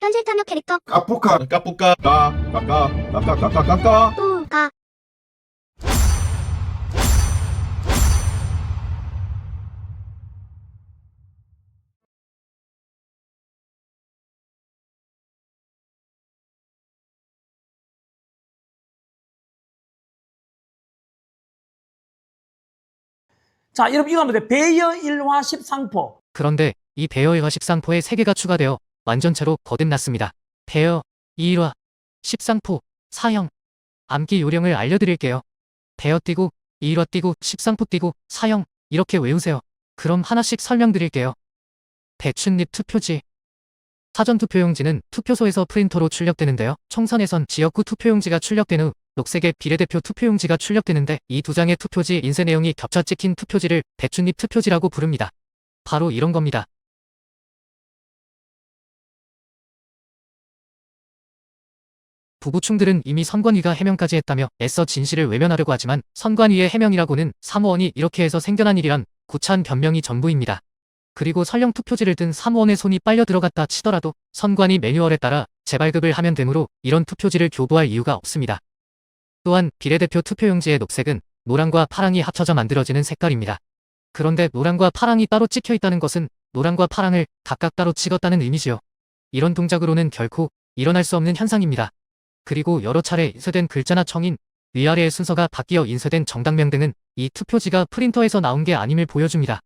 현실 탐욕 캐릭터 까뿌까 까뿌까 까까까까까까까까 뿌가. 자, 여러분 이거 하면 돼. 배여 일화 십상포. 그런데 이 배어일화 십상포에 3개가 추가되어 완전체로 거듭났습니다. 배어, 이일화, 십상포, 사형. 암기 요령을 알려드릴게요. 배어 띄고, 이일화 띄고, 십상포 띄고, 사형. 이렇게 외우세요. 그럼 하나씩 설명드릴게요. 대춘립 투표지. 사전투표용지는 투표소에서 프린터로 출력되는데요. 총선에선 지역구 투표용지가 출력된 후 녹색의 비례대표 투표용지가 출력되는데 이 두 장의 투표지 인쇄 내용이 겹쳐 찍힌 투표지를 대춘립 투표지라고 부릅니다. 바로 이런 겁니다. 부부충들은 이미 선관위가 해명까지 했다며 애써 진실을 외면하려고 하지만 선관위의 해명이라고는 사무원이 이렇게 해서 생겨난 일이란 구차한 변명이 전부입니다. 그리고 설령 투표지를 든 사무원의 손이 빨려 들어갔다 치더라도 선관위 매뉴얼에 따라 재발급을 하면 되므로 이런 투표지를 교부할 이유가 없습니다. 또한 비례대표 투표용지의 녹색은 노랑과 파랑이 합쳐져 만들어지는 색깔입니다. 그런데 노랑과 파랑이 따로 찍혀 있다는 것은 노랑과 파랑을 각각 따로 찍었다는 의미지요. 이런 동작으로는 결코 일어날 수 없는 현상입니다. 그리고 여러 차례 인쇄된 글자나 청인, 위아래의 순서가 바뀌어 인쇄된 정당명 등은 이 투표지가 프린터에서 나온 게 아님을 보여줍니다.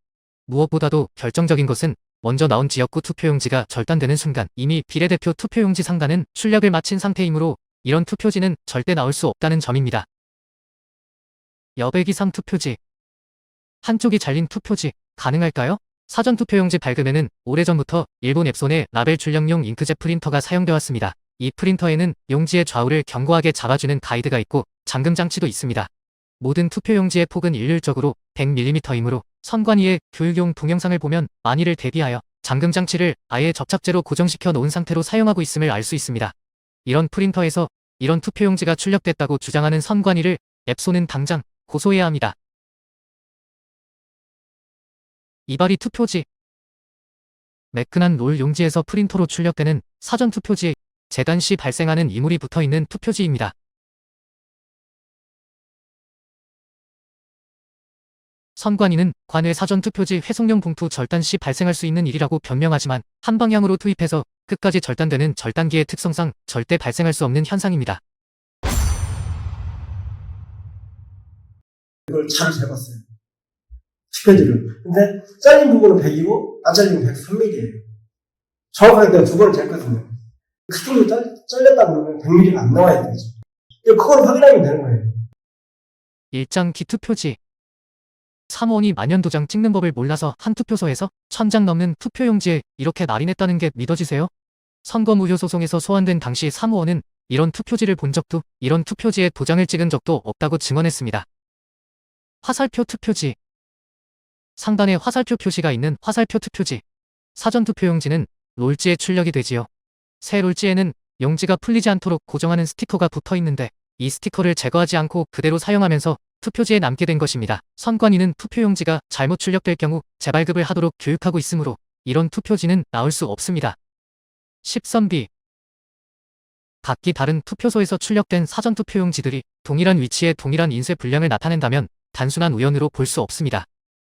무엇보다도 결정적인 것은 먼저 나온 지역구 투표용지가 절단되는 순간 이미 비례대표 투표용지 상단은 출력을 마친 상태이므로 이런 투표지는 절대 나올 수 없다는 점입니다. 여백 이상 투표지. 한쪽이 잘린 투표지 가능할까요? 사전투표용지 발급에는 오래전부터 일본 앱손의 라벨 출력용 잉크젯 프린터가 사용되어 왔습니다. 이 프린터에는 용지의 좌우를 견고하게 잡아주는 가이드가 있고 잠금 장치도 있습니다. 모든 투표용지의 폭은 일률적으로 100mm이므로 선관위의 교육용 동영상을 보면 만일을 대비하여 잠금 장치를 아예 접착제로 고정시켜 놓은 상태로 사용하고 있음을 알 수 있습니다. 이런 프린터에서 이런 투표용지가 출력됐다고 주장하는 선관위를 앱손은 당장 고소해야 합니다. 이발이 투표지. 매끈한 롤 용지에서 프린터로 출력되는 사전투표지에 재단 시 발생하는 이물이 붙어있는 투표지입니다. 선관위는 관외 사전투표지 회송용 봉투 절단 시 발생할 수 있는 일이라고 변명하지만 한 방향으로 투입해서 끝까지 절단되는 절단기의 특성상 절대 발생할 수 없는 현상입니다. 이걸 잘 재봤어요. 투표지를. 근데 잘린 부분은 100이고 안 잘린 부분은 103mm예요. 정확하게 내가 두 번을 쟀거든요. 그쪽이 잘렸다 그러면 100mm가 안 나와야 되죠. 그걸 확인하면 되는 거예요. 일장 기투표지. 사무원이 만연도장 찍는 법을 몰라서 한 투표소에서 1000장 넘는 투표용지에 이렇게 날인했다는 게 믿어지세요? 선거무효 소송에서 소환된 당시 사무원은 이런 투표지를 본 적도 이런 투표지에 도장을 찍은 적도 없다고 증언했습니다. 화살표 투표지. 상단에 화살표 표시가 있는 화살표 투표지. 사전투표용지는 롤지에 출력이 되지요. 새 롤지에는 용지가 풀리지 않도록 고정하는 스티커가 붙어 있는데 이 스티커를 제거하지 않고 그대로 사용하면서 투표지에 남게 된 것입니다. 선관위는 투표용지가 잘못 출력될 경우 재발급을 하도록 교육하고 있으므로 이런 투표지는 나올 수 없습니다. 10선비. 각기 다른 투표소에서 출력된 사전투표용지들이 동일한 위치에 동일한 인쇄 분량을 나타낸다면 단순한 우연으로 볼 수 없습니다.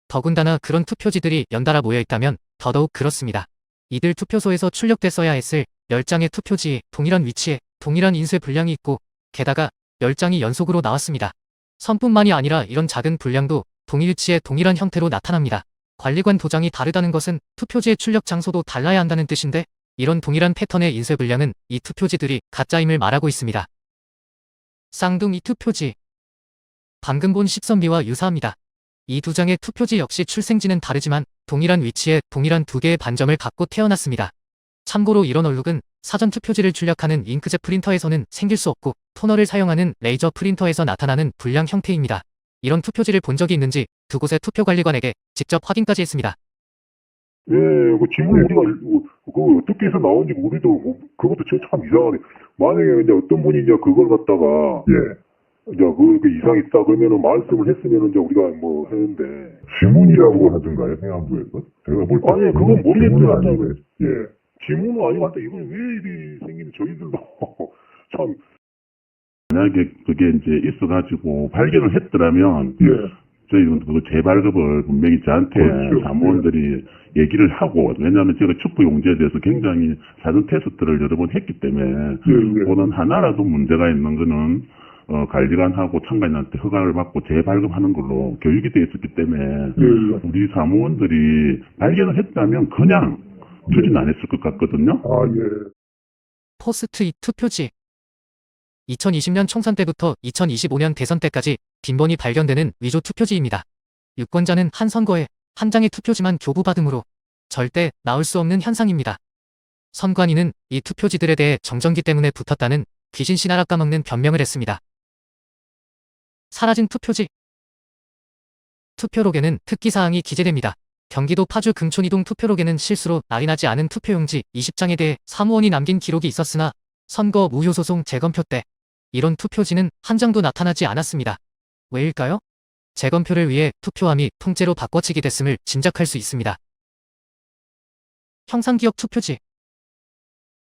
더군다나 그런 투표지들이 연달아 모여 있다면 더더욱 그렇습니다. 이들 투표소에서 출력됐어야 했을 10장의 투표지에 동일한 위치에 동일한 인쇄 분량이 있고 게다가 10장이 연속으로 나왔습니다. 선뿐만이 아니라 이런 작은 분량도 동일 위치에 동일한 형태로 나타납니다. 관리관 도장이 다르다는 것은 투표지의 출력 장소도 달라야 한다는 뜻인데 이런 동일한 패턴의 인쇄 분량은 이 투표지들이 가짜임을 말하고 있습니다. 쌍둥이 투표지. 방금 본 10선비와 유사합니다. 이 두 장의 투표지 역시 출생지는 다르지만 동일한 위치에 동일한 두 개의 반점을 갖고 태어났습니다. 참고로 이런 얼룩은 사전 투표지를 출력하는 잉크젯 프린터에서는 생길 수 없고 토너를 사용하는 레이저 프린터에서 나타나는 불량 형태입니다. 이런 투표지를 본 적이 있는지 두 곳의 투표관리관에게 직접 확인까지 했습니다. 예, 그 질문 우리가 어떻게 해서 나온지 우리도 그것도 참 이상하네. 만약에 이제 어떤 분이 이제 그걸 갖다가 이제 그 이상이 있다 그러면은 말씀을 했으면은 이제 우리가 뭐 했는데 지문이라고 하던가요, 행안부에서? 제가 볼 때. 아니 그건 모르겠더라고요. 예. 지문은 아니고 한데 이건 왜 일이 생기는 저희들도 참. 만약에 그게 이제 있어가지고 발견을 했더라면 예. 저희는 그 재발급을 분명히 저한테 그렇죠. 사무원들이 얘기를 하고, 왜냐하면 제가 축구 용지에 대해서 굉장히 사전 테스트를 여러 번 했기 때문에 예. 그거는 하나라도 문제가 있는 거는 관리관하고 참관인한테 허가를 받고 재발급하는 걸로 교육이 되어 있었기 때문에 예. 우리 사무원들이 발견을 했다면 그냥 추진 안 했을 것 같거든요. 아, 예. 포스트잇 투표지. 2020년 총선 때부터 2025년 대선 때까지 빈번히 발견되는 위조 투표지입니다. 유권자는 한 선거에 한 장의 투표지만 교부받음으로 절대 나올 수 없는 현상입니다. 선관위는 이 투표지들에 대해 정전기 때문에 붙었다는 귀신 씨나라 까먹는 변명을 했습니다. 사라진 투표지. 투표록에는 특기사항이 기재됩니다. 경기도 파주 금촌이동 투표록에는 실수로 날인하지 않은 투표용지 20장에 대해 사무원이 남긴 기록이 있었으나 선거 무효소송 재검표 때 이런 투표지는 한 장도 나타나지 않았습니다. 왜일까요? 재검표를 위해 투표함이 통째로 바꿔치기 됐음을 짐작할 수 있습니다. 형상기억 투표지.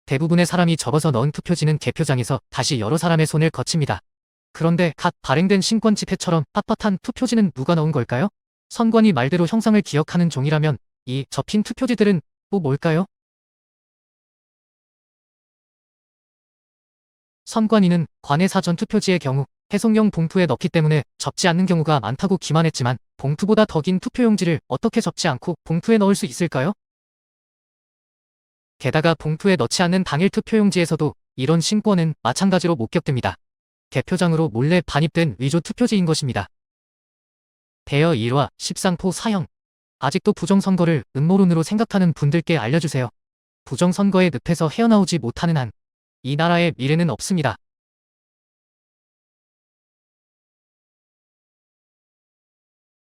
대부분의 사람이 접어서 넣은 투표지는 개표장에서 다시 여러 사람의 손을 거칩니다. 그런데 갓 발행된 신권 집회처럼 빳빳한 투표지는 누가 넣은 걸까요? 선관위 말대로 형상을 기억하는 종이라면 이 접힌 투표지들은 또 뭘까요? 선관위는 관내 사전 투표지의 경우 해송용 봉투에 넣기 때문에 접지 않는 경우가 많다고 기만했지만 봉투보다 더 긴 투표용지를 어떻게 접지 않고 봉투에 넣을 수 있을까요? 게다가 봉투에 넣지 않는 당일 투표용지에서도 이런 신권은 마찬가지로 목격됩니다. 개표장으로 몰래 반입된 위조 투표지인 것입니다. 대여 1화 10상포 사형. 아직도 부정선거를 음모론으로 생각하는 분들께 알려주세요. 부정선거의 늪에서 헤어나오지 못하는 한 이 나라의 미래는 없습니다.